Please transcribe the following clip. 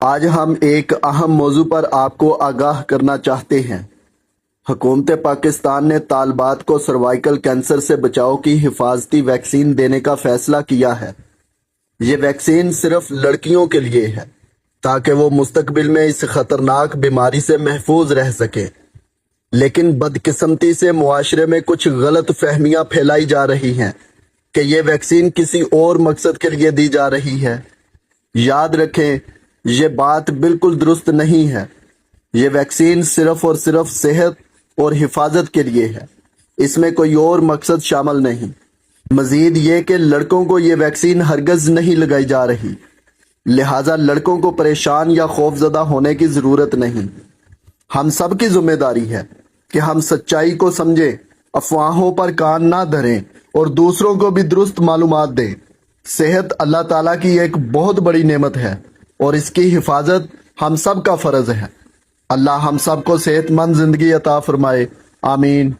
آج ہم ایک اہم موضوع پر آپ کو آگاہ کرنا چاہتے ہیں۔ حکومت پاکستان نے طالبات کو سروائیکل کینسر سے بچاؤ کی حفاظتی ویکسین دینے کا فیصلہ کیا ہے۔ یہ ویکسین صرف لڑکیوں کے لیے ہے تاکہ وہ مستقبل میں اس خطرناک بیماری سے محفوظ رہ سکیں، لیکن بدقسمتی سے معاشرے میں کچھ غلط فہمیاں پھیلائی جا رہی ہیں کہ یہ ویکسین کسی اور مقصد کے لیے دی جا رہی ہے۔ یاد رکھیں، یہ بات بالکل درست نہیں ہے۔ یہ ویکسین صرف اور صرف صحت اور حفاظت کے لیے ہے، اس میں کوئی اور مقصد شامل نہیں۔ مزید یہ کہ لڑکوں کو یہ ویکسین ہرگز نہیں لگائی جا رہی، لہٰذا لڑکوں کو پریشان یا خوفزدہ ہونے کی ضرورت نہیں۔ ہم سب کی ذمہ داری ہے کہ ہم سچائی کو سمجھیں، افواہوں پر کان نہ دھریں اور دوسروں کو بھی درست معلومات دیں۔ صحت اللہ تعالیٰ کی ایک بہت بڑی نعمت ہے اور اس کی حفاظت ہم سب کا فرض ہے۔ اللہ ہم سب کو صحت مند زندگی عطا فرمائے، آمین۔